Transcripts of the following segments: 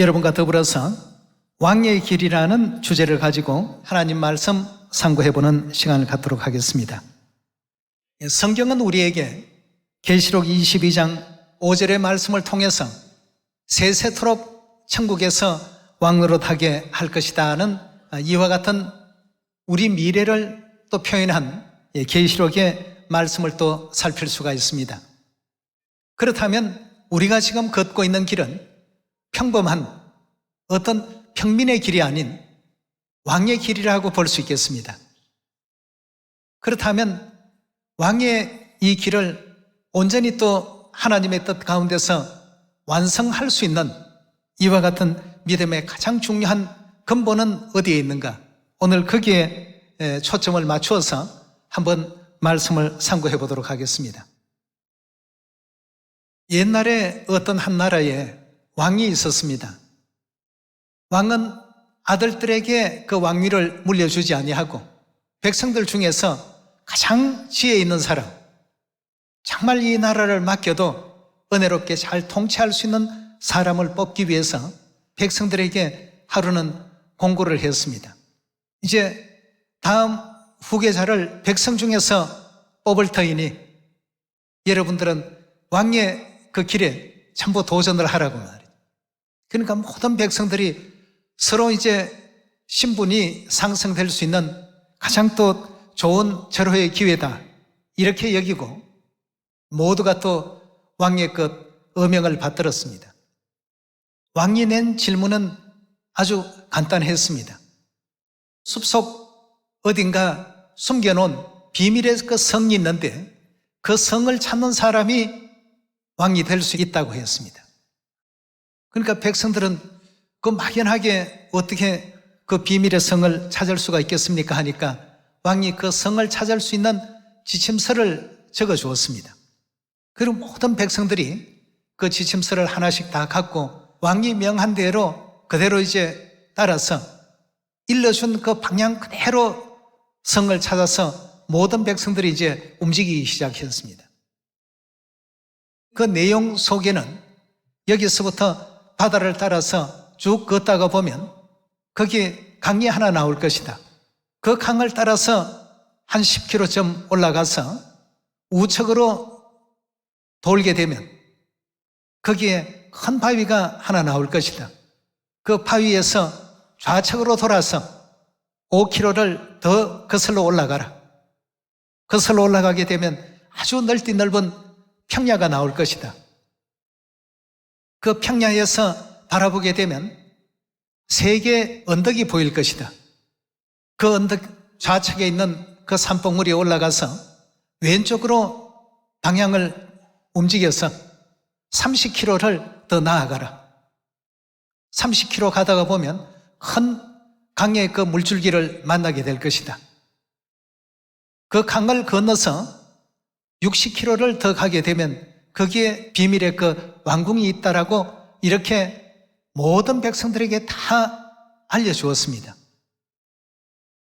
여러분과 더불어서 왕의 길이라는 주제를 가지고 하나님 말씀 상고해보는 시간을 갖도록 하겠습니다. 성경은 우리에게 계시록 22장 5절의 말씀을 통해서 세세토록 천국에서 왕노릇하게 할 것이다는 이와 같은 우리 미래를 또 표현한 계시록의 말씀을 또 살필 수가 있습니다. 그렇다면 우리가 지금 걷고 있는 길은 평범한 어떤 평민의 길이 아닌 왕의 길이라고 볼 수 있겠습니다. 그렇다면 왕의 이 길을 온전히 또 하나님의 뜻 가운데서 완성할 수 있는 이와 같은 믿음의 가장 중요한 근본은 어디에 있는가? 오늘 거기에 초점을 맞추어서 한번 말씀을 상고해 보도록 하겠습니다. 옛날에 어떤 한 나라에 왕이 있었습니다. 왕은 아들들에게 그 왕위를 물려주지 아니하고 백성들 중에서 가장 지혜 있는 사람, 정말 이 나라를 맡겨도 은혜롭게 잘 통치할 수 있는 사람을 뽑기 위해서 백성들에게 하루는 공고를 했습니다. 이제 다음 후계자를 백성 중에서 뽑을 터이니 여러분들은 왕의 그 길에 전부 도전을 하라고 말이에요. 그러니까 모든 백성들이 서로 이제 신분이 상승될 수 있는 가장 또 좋은 절호의 기회다 이렇게 여기고 모두가 또 왕의 그 어명을 받들었습니다. 왕이 낸 질문은 아주 간단했습니다. 숲속 어딘가 숨겨놓은 비밀의 그 성이 있는데 그 성을 찾는 사람이 왕이 될 수 있다고 했습니다. 그러니까 백성들은 그 막연하게 어떻게 그 비밀의 성을 찾을 수가 있겠습니까 하니까 왕이 그 성을 찾을 수 있는 지침서를 적어 주었습니다. 그리고 모든 백성들이 그 지침서를 하나씩 다 갖고 왕이 명한 대로 그대로 이제 따라서 일러준 그 방향 그대로 성을 찾아서 모든 백성들이 이제 움직이기 시작했습니다. 그 내용 속에는 여기서부터 바다를 따라서 쭉 걷다가 보면 거기에 강이 하나 나올 것이다. 그 강을 따라서 한 10km쯤 올라가서 우측으로 돌게 되면 거기에 큰 바위가 하나 나올 것이다. 그 바위에서 좌측으로 돌아서 5km를 더 거슬러 올라가라. 거슬러 올라가게 되면 아주 넓디 넓은 평야가 나올 것이다. 그 평야에서 바라보게 되면 3개의 언덕이 보일 것이다. 그 언덕 좌측에 있는 그 산봉우리에 올라가서 왼쪽으로 방향을 움직여서 30km를 더 나아가라. 30km 가다가 보면 큰 강의 그 물줄기를 만나게 될 것이다. 그 강을 건너서 60km를 더 가게 되면 거기에 비밀의 그 왕궁이 있다라고 이렇게 모든 백성들에게 다 알려주었습니다.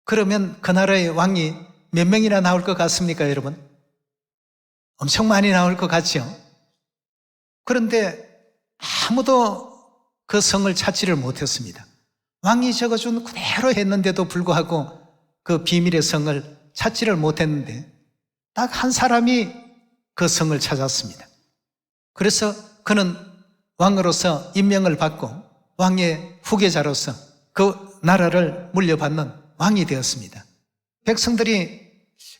그러면 그 나라의 왕이 몇 명이나 나올 것 같습니까, 여러분? 엄청 많이 나올 것 같죠? 그런데 아무도 그 성을 찾지를 못했습니다. 왕이 적어준 그대로 했는데도 불구하고 그 비밀의 성을 찾지를 못했는데 딱 한 사람이 그 성을 찾았습니다. 그래서 그는 왕으로서 임명을 받고 왕의 후계자로서 그 나라를 물려받는 왕이 되었습니다. 백성들이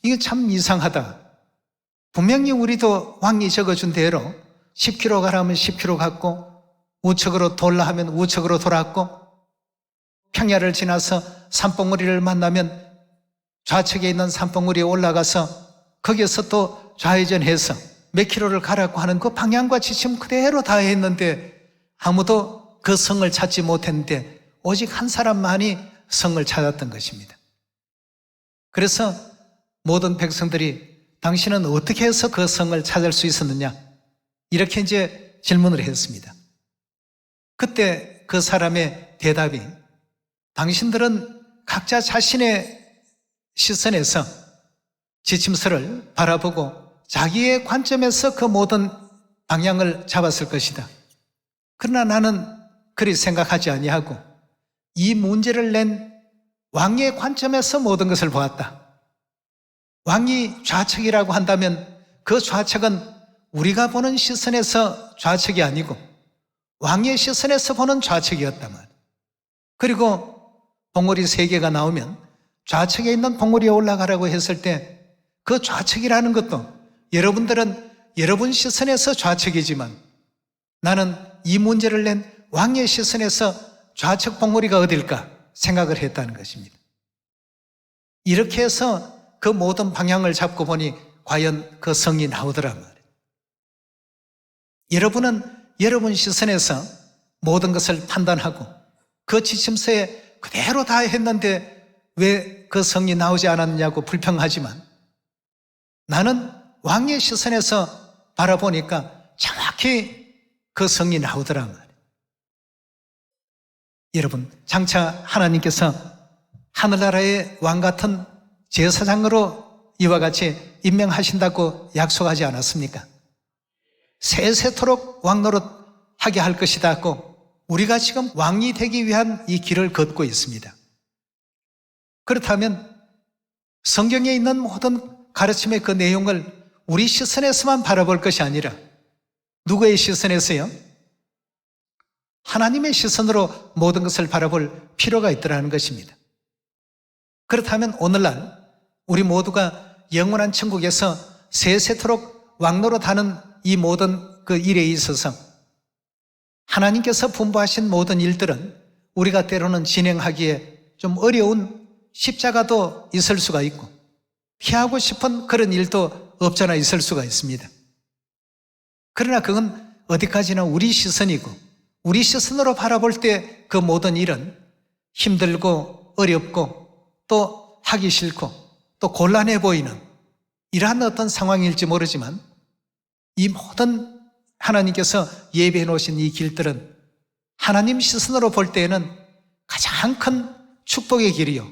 이게 참 이상하다. 분명히 우리도 왕이 적어준 대로 10km 가라면 10km 갔고 우측으로 돌라 하면 우측으로 돌았고 평야를 지나서 산봉우리를 만나면 좌측에 있는 산봉우리에 올라가서 거기에서 또 좌회전해서 몇 킬로를 가라고 하는 그 방향과 지침 그대로 다 했는데 아무도 그 성을 찾지 못했는데 오직 한 사람만이 성을 찾았던 것입니다. 그래서 모든 백성들이 당신은 어떻게 해서 그 성을 찾을 수 있었느냐 이렇게 이제 질문을 했습니다. 그때 그 사람의 대답이 당신들은 각자 자신의 시선에서 지침서를 바라보고 자기의 관점에서 그 모든 방향을 잡았을 것이다. 그러나 나는 그리 생각하지 아니하고 이 문제를 낸 왕의 관점에서 모든 것을 보았다. 왕이 좌측이라고 한다면 그 좌측은 우리가 보는 시선에서 좌측이 아니고 왕의 시선에서 보는 좌측이었단 말이에요. 그리고 봉우리 3개가 나오면 좌측에 있는 봉우리에 올라가라고 했을 때 그 좌측이라는 것도 여러분들은 여러분 시선에서 좌측이지만 나는 이 문제를 낸 왕의 시선에서 좌측 봉우리가 어딜까 생각을 했다는 것입니다. 이렇게 해서 그 모든 방향을 잡고 보니 과연 그 성이 나오더란 말이에요. 여러분은 여러분 시선에서 모든 것을 판단하고 그 지침서에 그대로 다 했는데 왜 그 성이 나오지 않았냐고 불평하지만 나는 왕의 시선에서 바라보니까 정확히 그 성이 나오더란 말이에요. 여러분, 장차 하나님께서 하늘나라의 왕 같은 제사장으로 이와 같이 임명하신다고 약속하지 않았습니까? 세세토록 왕노릇 하게 할 것이다고 우리가 지금 왕이 되기 위한 이 길을 걷고 있습니다. 그렇다면 성경에 있는 모든 가르침의 그 내용을 우리 시선에서만 바라볼 것이 아니라 누구의 시선에서요? 하나님의 시선으로 모든 것을 바라볼 필요가 있더라는 것입니다. 그렇다면 오늘날 우리 모두가 영원한 천국에서 세세토록 왕노릇하는 이 모든 그 일에 있어서 하나님께서 분부하신 모든 일들은 우리가 때로는 진행하기에 좀 어려운 십자가도 있을 수가 있고 피하고 싶은 그런 일도 없잖아 있을 수가 있습니다. 그러나 그건 어디까지나 우리 시선이고 우리 시선으로 바라볼 때 그 모든 일은 힘들고 어렵고 또 하기 싫고 또 곤란해 보이는 이러한 어떤 상황일지 모르지만 이 모든 하나님께서 예비해 놓으신 이 길들은 하나님 시선으로 볼 때에는 가장 큰 축복의 길이요,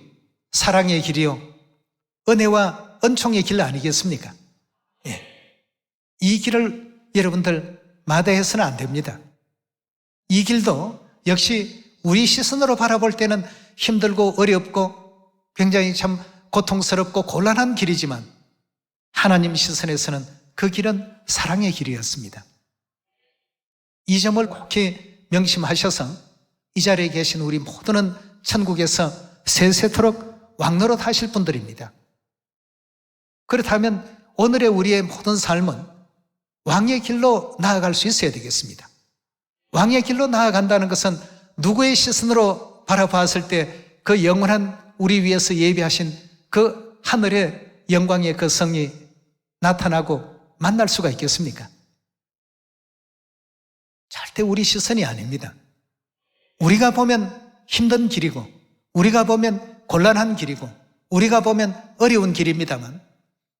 사랑의 길이요, 은혜와 은총의 길 아니겠습니까? 예. 이 길을 여러분들 마다해서는 안 됩니다. 이 길도 역시 우리 시선으로 바라볼 때는 힘들고 어렵고 굉장히 참 고통스럽고 곤란한 길이지만 하나님 시선에서는 그 길은 사랑의 길이었습니다. 이 점을 꼭히 명심하셔서 이 자리에 계신 우리 모두는 천국에서 세세토록 왕노릇 하실 분들입니다. 그렇다면 오늘의 우리의 모든 삶은 왕의 길로 나아갈 수 있어야 되겠습니다. 왕의 길로 나아간다는 것은 누구의 시선으로 바라봤을 때 그 영원한 우리 위해서 예비하신 그 하늘의 영광의 그 성이 나타나고 만날 수가 있겠습니까? 절대 우리 시선이 아닙니다. 우리가 보면 힘든 길이고 우리가 보면 곤란한 길이고 우리가 보면 어려운 길입니다만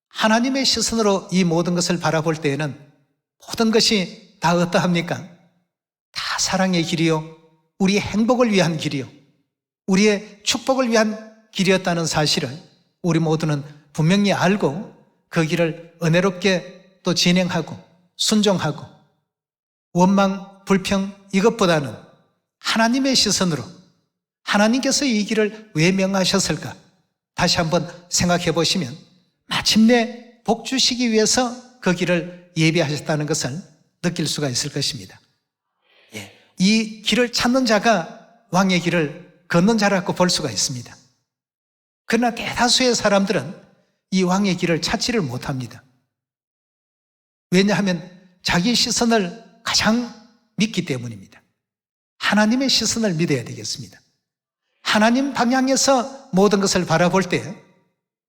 하나님의 시선으로 이 모든 것을 바라볼 때에는 모든 것이 다 어떠합니까? 다 사랑의 길이요, 우리의 행복을 위한 길이요, 우리의 축복을 위한 길이었다는 사실을 우리 모두는 분명히 알고 그 길을 은혜롭게 또 진행하고 순종하고 원망, 불평 이것보다는 하나님의 시선으로 하나님께서 이 길을 왜 명하셨을까? 다시 한번 생각해 보시면 마침내 복 주시기 위해서 그 길을 예비하셨다는 것을 느낄 수가 있을 것입니다. 이 길을 찾는 자가 왕의 길을 걷는 자라고 볼 수가 있습니다. 그러나 대다수의 사람들은 이 왕의 길을 찾지를 못합니다. 왜냐하면 자기 시선을 가장 믿기 때문입니다. 하나님의 시선을 믿어야 되겠습니다. 하나님 방향에서 모든 것을 바라볼 때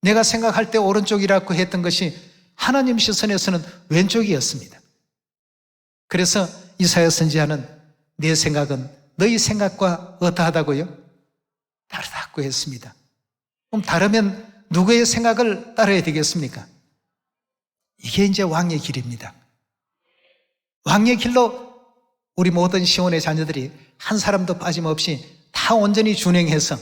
내가 생각할 때 오른쪽이라고 했던 것이 하나님 시선에서는 왼쪽이었습니다. 그래서 이사야 선지자는 내 생각은 너희 생각과 어떠하다고요? 다르다고 했습니다. 그럼 다르면 누구의 생각을 따라야 되겠습니까? 이게 이제 왕의 길입니다. 왕의 길로 우리 모든 시온의 자녀들이 한 사람도 빠짐없이 다 온전히 준행해서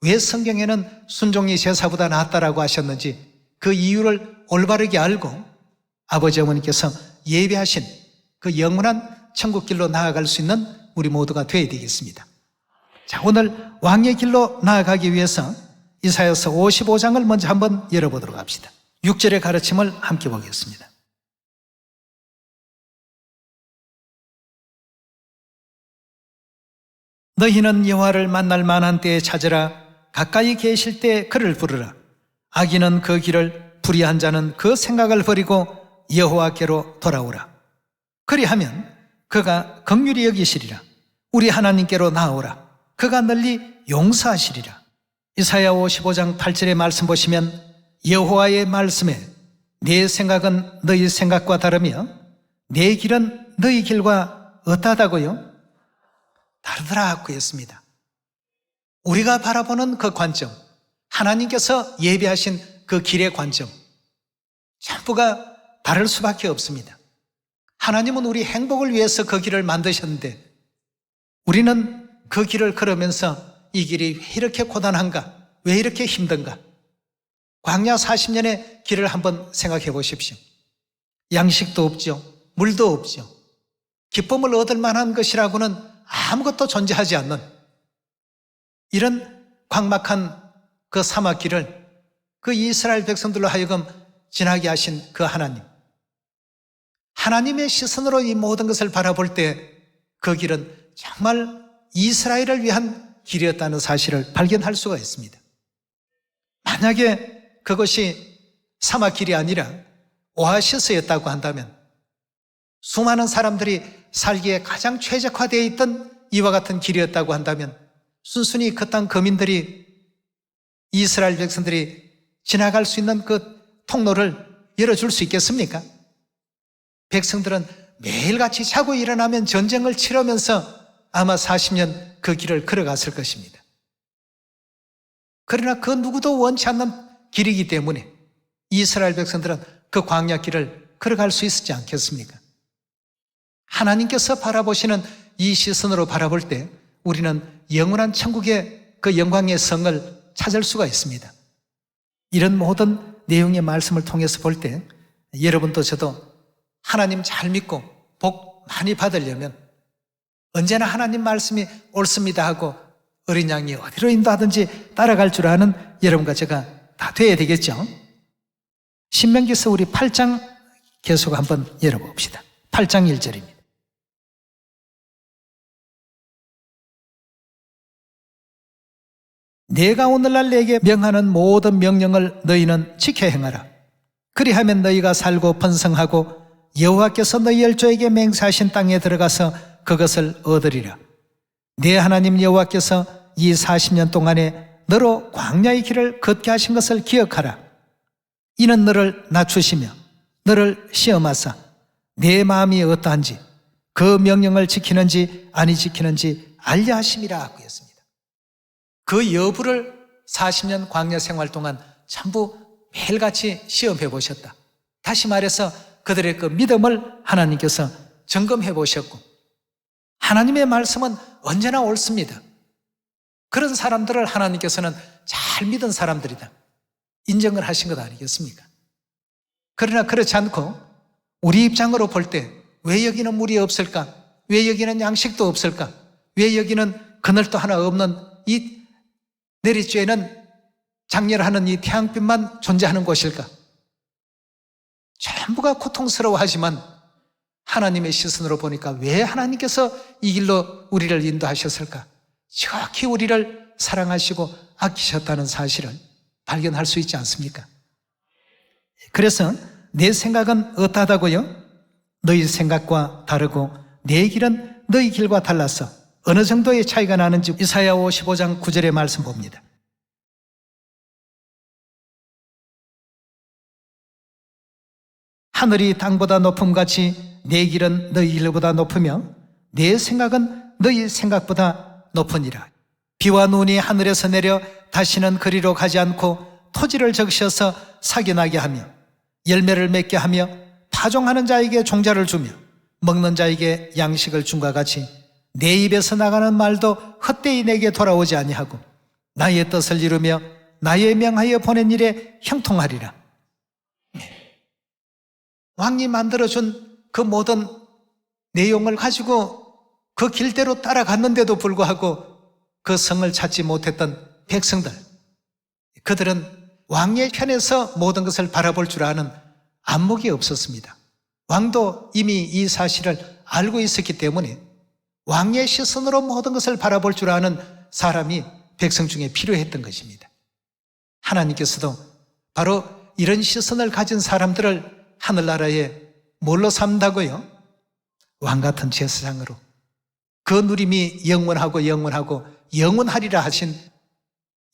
왜 성경에는 순종이 제사보다 낫다라고 하셨는지 그 이유를 올바르게 알고 아버지 어머니께서 예비하신 그 영원한 천국길로 나아갈 수 있는 우리 모두가 되어야 되겠습니다. 자, 오늘 왕의 길로 나아가기 위해서 이사야서 55장을 먼저 한번 열어보도록 합시다. 6절의 가르침을 함께 보겠습니다. 너희는 여호와를 만날 만한 때에 찾으라. 가까이 계실 때 그를 부르라. 악인은 그 길을, 불의한 자는 그 생각을 버리고 여호와께로 돌아오라. 그리하면 그가 긍휼히 여기시리라. 우리 하나님께로 나아오라. 그가 널리 용서하시리라. 이사야 55장 8절의 말씀 보시면 여호와의 말씀에 내 생각은 너희 생각과 다르며 내 길은 너희 길과 어떠하다고요? 다르더라고 했습니다. 우리가 바라보는 그 관점, 하나님께서 예비하신 그 길의 관점, 전부가 다를 수밖에 없습니다. 하나님은 우리 행복을 위해서 그 길을 만드셨는데 우리는 그 길을 걸으면서 이 길이 왜 이렇게 고단한가? 왜 이렇게 힘든가? 광야 40년의 길을 한번 생각해 보십시오. 양식도 없죠. 물도 없죠. 기쁨을 얻을 만한 것이라고는 아무것도 존재하지 않는 이런 광막한 그 사막길을 그 이스라엘 백성들로 하여금 지나게 하신 그 하나님, 하나님의 시선으로 이 모든 것을 바라볼 때 그 길은 정말 이스라엘을 위한 길이었다는 사실을 발견할 수가 있습니다. 만약에 그것이 사막길이 아니라 오아시스였다고 한다면 수많은 사람들이 살기에 가장 최적화되어 있던 이와 같은 길이었다고 한다면 순순히 그 땅 거민들이, 이스라엘 백성들이 지나갈 수 있는 그 통로를 열어줄 수 있겠습니까? 백성들은 매일같이 자고 일어나면 전쟁을 치르면서 아마 40년 그 길을 걸어갔을 것입니다. 그러나 그 누구도 원치 않는 길이기 때문에 이스라엘 백성들은 그 광야 길을 걸어갈 수 있었지 않겠습니까? 하나님께서 바라보시는 이 시선으로 바라볼 때 우리는 영원한 천국의 그 영광의 성을 찾을 수가 있습니다. 이런 모든 내용의 말씀을 통해서 볼 때 여러분도 저도 하나님 잘 믿고 복 많이 받으려면 언제나 하나님 말씀이 옳습니다 하고 어린 양이 어디로 인도하든지 따라갈 줄 아는 여러분과 제가 다 돼야 되겠죠. 신명기서 우리 8장 계속 한번 열어봅시다. 8장 1절입니다. 내가 오늘날 내게 명하는 모든 명령을 너희는 지켜 행하라. 그리하면 너희가 살고 번성하고 여호와께서 너희 열조에게 맹세하신 땅에 들어가서 그것을 얻으리라. 내 하나님 여호와께서 이 40년 동안에 너로 광야의 길을 걷게 하신 것을 기억하라. 이는 너를 낮추시며 너를 시험하사 내 마음이 어떠한지 그 명령을 지키는지 아니 지키는지 알려 하심이라 하고 했습니다. 그 여부를 40년 광야 생활 동안 전부 매일같이 시험해 보셨다. 다시 말해서 그들의 그 믿음을 하나님께서 점검해 보셨고 하나님의 말씀은 언제나 옳습니다. 그런 사람들을 하나님께서는 잘 믿은 사람들이다 인정을 하신 것 아니겠습니까? 그러나 그렇지 않고 우리 입장으로 볼 때 왜 여기는 물이 없을까? 왜 여기는 양식도 없을까? 왜 여기는 그늘도 하나 없는 이 내리쬐는 장렬하는 이 태양빛만 존재하는 곳일까? 전부가 고통스러워하지만 하나님의 시선으로 보니까 왜 하나님께서 이 길로 우리를 인도하셨을까? 지극히 우리를 사랑하시고 아끼셨다는 사실을 발견할 수 있지 않습니까? 그래서 내 생각은 어떠하다고요? 너희 생각과 다르고 내 길은 너희 길과 달라서 어느 정도의 차이가 나는지 이사야 55장 9절의 말씀 봅니다. 하늘이 땅보다 높음같이 내 길은 너희 길보다 높으며 내 생각은 너희 생각보다 높으니라. 비와 눈이 하늘에서 내려 다시는 그리로 가지 않고 토지를 적셔서 사기 나게 하며 열매를 맺게 하며 파종하는 자에게 종자를 주며 먹는 자에게 양식을 줌과 같이 내 입에서 나가는 말도 헛되이 내게 돌아오지 아니하고 나의 뜻을 이루며 나의 명하여 보낸 일에 형통하리라. 왕이 만들어준 그 모든 내용을 가지고 그 길대로 따라갔는데도 불구하고 그 성을 찾지 못했던 백성들, 그들은 왕의 편에서 모든 것을 바라볼 줄 아는 안목이 없었습니다. 왕도 이미 이 사실을 알고 있었기 때문에 왕의 시선으로 모든 것을 바라볼 줄 아는 사람이 백성 중에 필요했던 것입니다. 하나님께서도 바로 이런 시선을 가진 사람들을 하늘나라에 뭘로 삼다고요? 왕같은 제사장으로, 그 누림이 영원하고 영원하리라 하신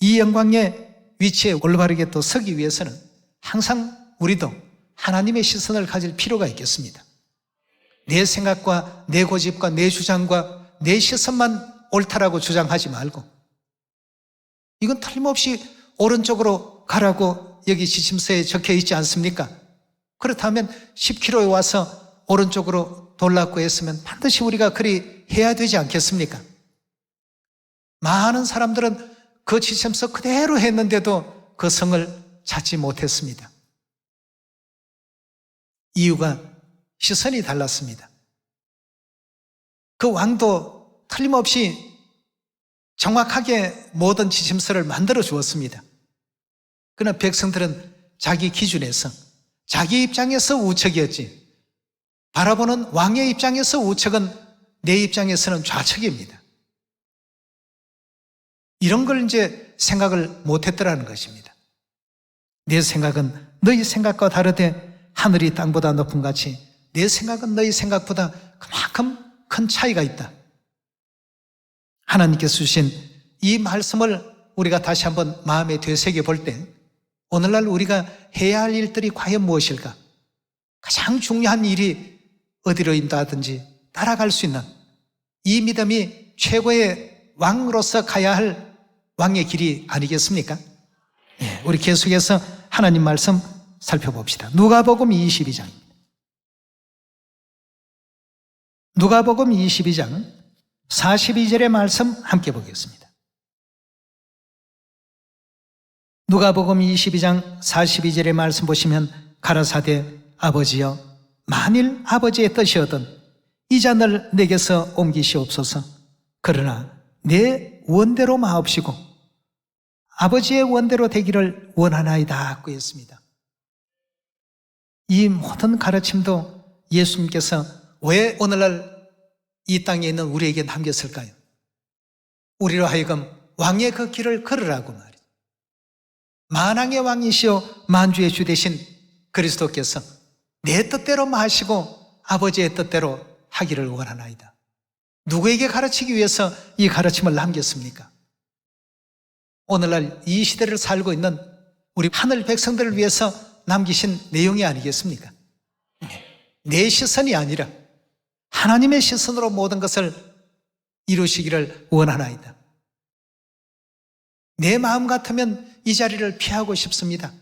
이 영광의 위치에 올바르게 또 서기 위해서는 항상 우리도 하나님의 시선을 가질 필요가 있겠습니다. 내 생각과 내 고집과 내 주장과 내 시선만 옳다라고 주장하지 말고, 이건 틀림없이 오른쪽으로 가라고 여기 지침서에 적혀 있지 않습니까? 그렇다면 10km에 와서 오른쪽으로 돌라고 했으면 반드시 우리가 그리 해야 되지 않겠습니까? 많은 사람들은 그 지침서 그대로 했는데도 그 성을 찾지 못했습니다. 이유가 시선이 달랐습니다. 그 왕도 틀림없이 정확하게 모든 지침서를 만들어 주었습니다. 그러나 백성들은 자기 기준에서, 자기 입장에서 우측이었지, 바라보는 왕의 입장에서 우측은 내 입장에서는 좌측입니다. 이런 걸 이제 생각을 못했더라는 것입니다. 내 생각은 너희 생각과 다르되 하늘이 땅보다 높은 같이 내 생각은 너희 생각보다 그만큼 큰 차이가 있다. 하나님께서 주신 이 말씀을 우리가 다시 한번 마음에 되새겨 볼 때 오늘날 우리가 해야 할 일들이 과연 무엇일까? 가장 중요한 일이 어디로 인도하든지 따라갈 수 있는 이 믿음이 최고의 왕으로서 가야 할 왕의 길이 아니겠습니까? 우리 계속해서 하나님 말씀 살펴봅시다. 누가복음 22장입니다. 누가복음 22장 42절의 말씀 함께 보겠습니다. 누가복음 22장 42절의 말씀 보시면 가라사대 아버지여 만일 아버지의 뜻이거든 이 잔을 내게서 옮기시옵소서. 그러나 내 원대로 마옵시고 아버지의 원대로 되기를 원하나이다 하고 했습니다. 이 모든 가르침도 예수님께서 왜 오늘날 이 땅에 있는 우리에게 남겼을까요? 우리로 하여금 왕의 그 길을 걸으라고 말이죠. 만왕의 왕이시오 만주의 주 되신 그리스도께서 내 뜻대로 마시고 아버지의 뜻대로 하기를 원하나이다. 누구에게 가르치기 위해서 이 가르침을 남겼습니까? 오늘날 이 시대를 살고 있는 우리 하늘 백성들을 위해서 남기신 내용이 아니겠습니까? 내 시선이 아니라 하나님의 시선으로 모든 것을 이루시기를 원하나이다. 내 마음 같으면 이 자리를 피하고 싶습니다.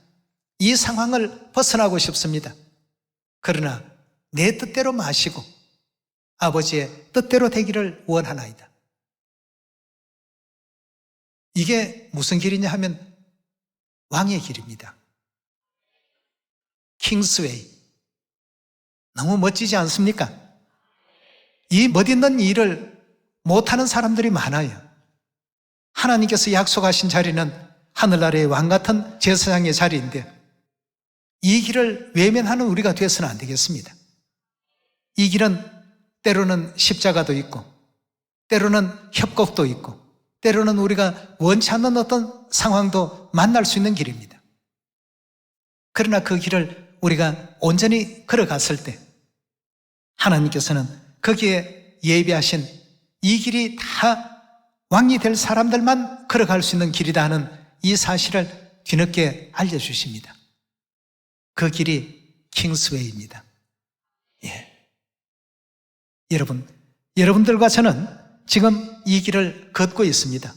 이 상황을 벗어나고 싶습니다. 그러나 내 뜻대로 마시고 아버지의 뜻대로 되기를 원하나이다. 이게 무슨 길이냐 하면 왕의 길입니다. 킹스웨이. 너무 멋지지 않습니까? 이 멋있는 일을 못하는 사람들이 많아요. 하나님께서 약속하신 자리는 하늘나라의 왕같은 제사장의 자리인데 이 길을 외면하는 우리가 되어서는 안 되겠습니다. 이 길은 때로는 십자가도 있고 때로는 협곡도 있고 때로는 우리가 원치 않는 어떤 상황도 만날 수 있는 길입니다. 그러나 그 길을 우리가 온전히 걸어갔을 때 하나님께서는 거기에 예비하신 이 길이 다 왕이 될 사람들만 걸어갈 수 있는 길이다 하는 이 사실을 뒤늦게 알려주십니다. 그 길이 킹스웨이입니다. 여러분들과 저는 지금 이 길을 걷고 있습니다.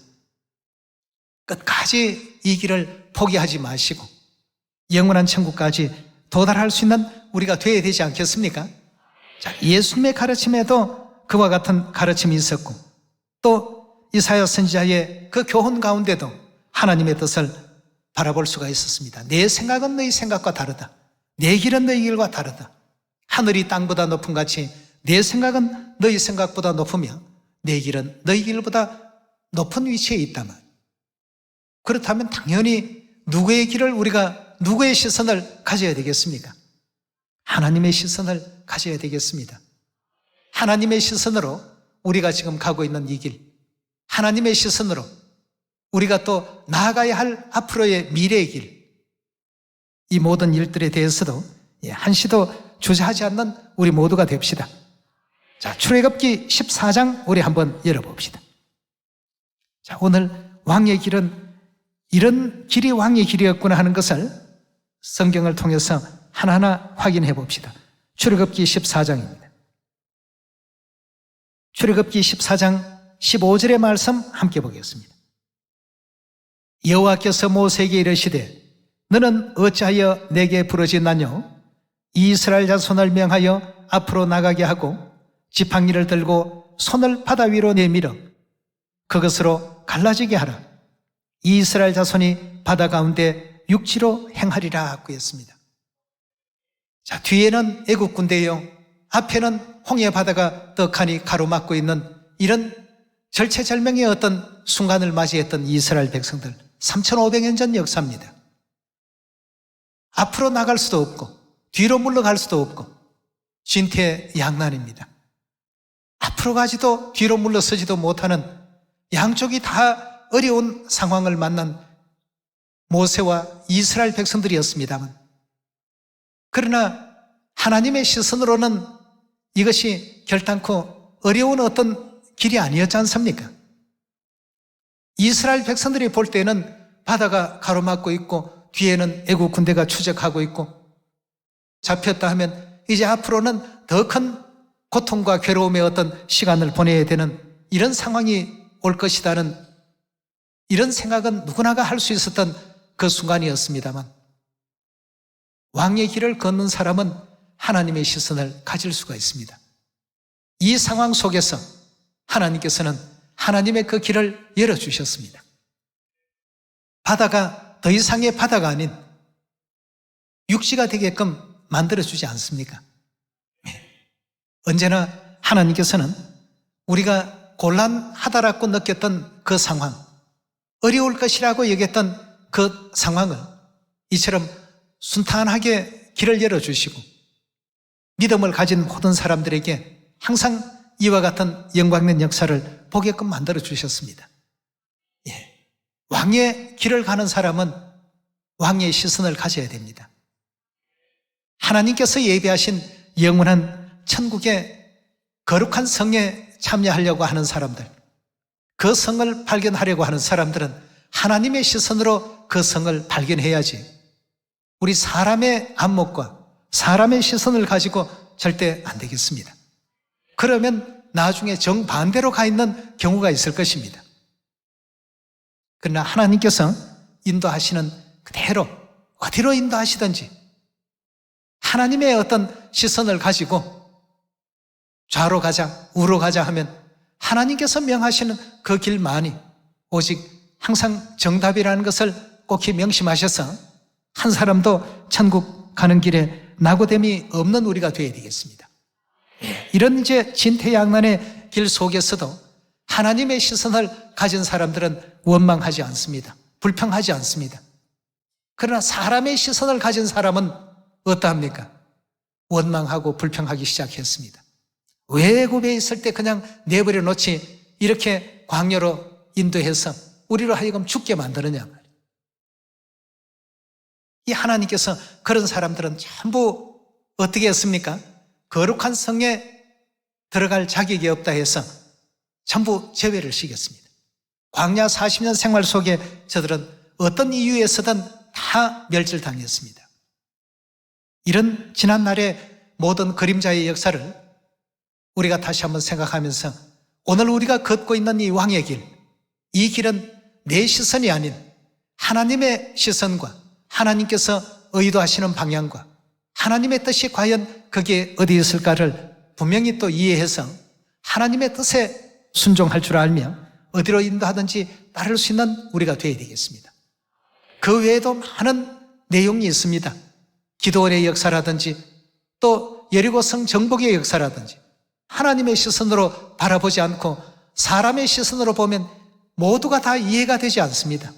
끝까지 이 길을 포기하지 마시고 영원한 천국까지 도달할 수 있는 우리가 되어야 되지 않겠습니까? 자, 예수님의 가르침에도 그와 같은 가르침이 있었고 또 이사야 선지자의 그 교훈 가운데도 하나님의 뜻을 바라볼 수가 있었습니다. 내 생각은 너희 생각과 다르다. 내 길은 너희 길과 다르다. 하늘이 땅보다 높은 같이 내 생각은 너희 생각보다 높으며 내 길은 너희 길보다 높은 위치에 있다면, 그렇다면 당연히 누구의 길을 우리가, 누구의 시선을 가져야 되겠습니까? 하나님의 시선을 가져야 되겠습니다. 하나님의 시선으로 우리가 지금 가고 있는 이 길, 하나님의 시선으로 우리가 또 나아가야 할 앞으로의 미래의 길, 이 모든 일들에 대해서도 한시도 주저하지 않는 우리 모두가 됩시다. 자, 출애굽기 14장 우리 한번 열어봅시다. 자, 오늘 왕의 길은 이런 길이 왕의 길이었구나 하는 것을 성경을 통해서 하나하나 확인해 봅시다. 출애굽기 14장입니다. 출애굽기 14장 15절의 말씀 함께 보겠습니다. 여호와께서 모세에게 이르시되 너는 어찌하여 내게 부르짖나뇨? 이스라엘 자손을 명하여 앞으로 나가게 하고 지팡이를 들고 손을 바다 위로 내밀어 그것으로 갈라지게 하라. 이스라엘 자손이 바다 가운데 육지로 행하리라 하고 했습니다. 자, 뒤에는 애국 군대요, 앞에는 홍해 바다가 떡하니 가로막고 있는 이런 절체절명의 어떤 순간을 맞이했던 이스라엘 백성들, 3500년 전 역사입니다. 앞으로 나갈 수도 없고 뒤로 물러갈 수도 없고 진퇴양난입니다. 앞으로 가지도 뒤로 물러서지도 못하는, 양쪽이 다 어려운 상황을 만난 모세와 이스라엘 백성들이었습니다만, 그러나 하나님의 시선으로는 이것이 결단코 어려운 어떤 길이 아니었지 않습니까? 이스라엘 백성들이 볼 때는 바다가 가로막고 있고 뒤에는 애국 군대가 추적하고 있고, 잡혔다 하면 이제 앞으로는 더 큰 고통과 괴로움의 어떤 시간을 보내야 되는 이런 상황이 올 것이라는 이런 생각은 누구나가 할 수 있었던 그 순간이었습니다만, 왕의 길을 걷는 사람은 하나님의 시선을 가질 수가 있습니다. 이 상황 속에서 하나님께서는 하나님의 그 길을 열어주셨습니다. 바다가 더 이상의 바다가 아닌 육지가 되게끔 만들어주지 않습니까? 언제나 하나님께서는 우리가 곤란하다라고 느꼈던 그 상황, 어려울 것이라고 여겼던 그 상황을 이처럼 순탄하게 길을 열어주시고 믿음을 가진 모든 사람들에게 항상 이와 같은 영광 있는 역사를 보게끔 만들어주셨습니다. 왕의 길을 가는 사람은 왕의 시선을 가져야 됩니다. 하나님께서 예비하신 영원한 천국의 거룩한 성에 참여하려고 하는 사람들, 그 성을 발견하려고 하는 사람들은 하나님의 시선으로 그 성을 발견해야지, 우리 사람의 안목과 사람의 시선을 가지고 절대 안 되겠습니다. 그러면 나중에 정반대로 가 있는 경우가 있을 것입니다. 그러나 하나님께서 인도하시는 그대로 어디로 인도하시든지 하나님의 어떤 시선을 가지고 좌로 가자, 우로 가자 하면 하나님께서 명하시는 그 길만이 오직 항상 정답이라는 것을 꼭히 명심하셔서 한 사람도 천국 가는 길에 낙오됨이 없는 우리가 되어야 되겠습니다. 이런 이제 진퇴양난의 길 속에서도 하나님의 시선을 가진 사람들은 원망하지 않습니다. 불평하지 않습니다. 그러나 사람의 시선을 가진 사람은 어떠합니까? 원망하고 불평하기 시작했습니다. 왜 애굽에 있을 때 그냥 내버려 놓지 이렇게 광야로 인도해서 우리로 하여금 죽게 만드느냐 말이에요. 이 하나님께서 그런 사람들은 전부 어떻게 했습니까? 거룩한 성에 들어갈 자격이 없다 해서 전부 제외를 시켰습니다. 광야 40년 생활 속에 저들은 어떤 이유에서든 다 멸절당했습니다. 이런 지난날의 모든 그림자의 역사를 우리가 다시 한번 생각하면서 오늘 우리가 걷고 있는 이 왕의 길, 이 길은 내 시선이 아닌 하나님의 시선과 하나님께서 의도하시는 방향과 하나님의 뜻이 과연 그게 어디 있을까를 분명히 또 이해해서 하나님의 뜻에 순종할 줄 알며 어디로 인도하든지 따를 수 있는 우리가 되어야 되겠습니다. 그 외에도 많은 내용이 있습니다. 기도원의 역사라든지 또 여리고성 정복의 역사라든지 하나님의 시선으로 바라보지 않고 사람의 시선으로 보면 모두가 다 이해가 되지 않습니다.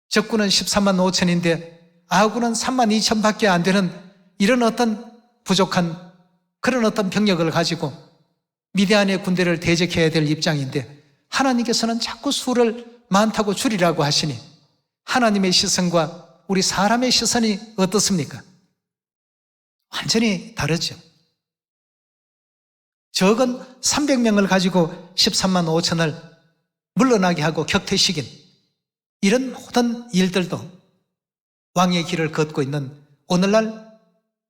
적군은 13만 5천인데 아군은 3만 2천 밖에 안 되는 이런 어떤 부족한 그런 어떤 병력을 가지고 미디안의 군대를 대적해야 될 입장인데 하나님께서는 자꾸 수를 많다고 줄이라고 하시니 하나님의 시선과 우리 사람의 시선이 어떻습니까? 완전히 다르죠. 적은 300명을 가지고 13만 5천을 물러나게 하고 격퇴시킨 이런 모든 일들도 왕의 길을 걷고 있는 오늘날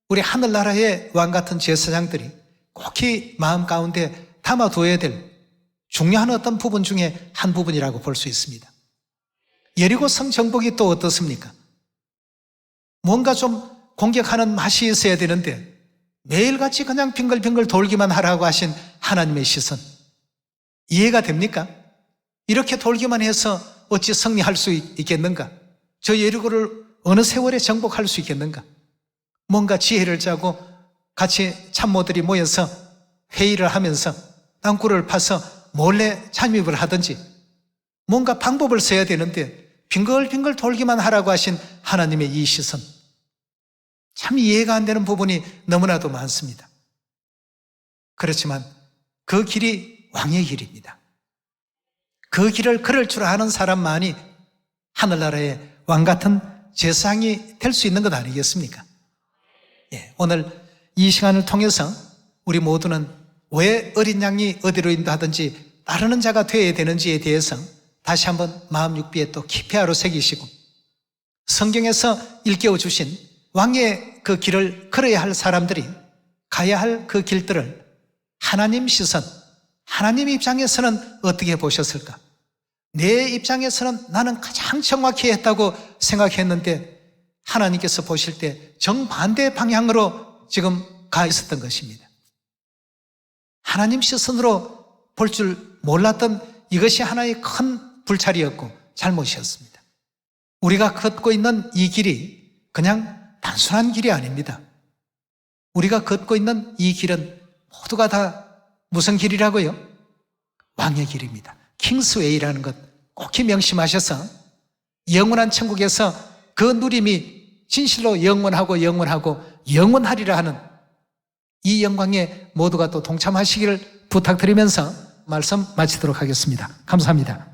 우리 하늘나라의 왕 같은 제사장들이 꼭히 마음 가운데 담아둬야 될 중요한 어떤 부분 중에 한 부분이라고 볼 수 있습니다. 여리고 성 정복이 또 어떻습니까? 뭔가 좀 공격하는 맛이 있어야 되는데 매일같이 그냥 빙글빙글 돌기만 하라고 하신 하나님의 시선 이해가 됩니까? 이렇게 돌기만 해서 어찌 승리할 수 있겠는가? 저 여리고를 어느 세월에 정복할 수 있겠는가? 뭔가 지혜를 짜고 같이 참모들이 모여서 회의를 하면서 땅굴을 파서 몰래 잠입을 하든지 뭔가 방법을 써야 되는데 빙글빙글 돌기만 하라고 하신 하나님의 이 시선 참 이해가 안 되는 부분이 너무나도 많습니다. 그렇지만 그 길이 왕의 길입니다. 그 길을 걸을 줄 아는 사람만이 하늘나라의 왕 같은 제사장이 될 수 있는 것 아니겠습니까? 오늘 이 시간을 통해서 우리 모두는 왜 어린 양이 어디로 인도하든지 따르는 자가 되어야 되는지에 대해서 다시 한번 마음 육비에 또 깊이 하루 새기시고 성경에서 일깨워 주신 왕의 그 길을 걸어야 할 사람들이 가야 할 그 길들을 하나님 시선, 하나님 입장에서는 어떻게 보셨을까? 내 입장에서는 나는 가장 정확히 했다고 생각했는데 하나님께서 보실 때 정반대 방향으로 지금 가 있었던 것입니다. 하나님 시선으로 볼 줄 몰랐던 이것이 하나의 큰 불찰이었고 잘못이었습니다. 우리가 걷고 있는 이 길이 그냥 단순한 길이 아닙니다. 우리가 걷고 있는 이 길은 모두가 다 무슨 길이라고요? 왕의 길입니다. 킹스웨이라는 것 꼭 명심하셔서 영원한 천국에서 그 누림이 진실로 영원하고 영원하리라 하는 이 영광에 모두가 또 동참하시기를 부탁드리면서 말씀 마치도록 하겠습니다. 감사합니다.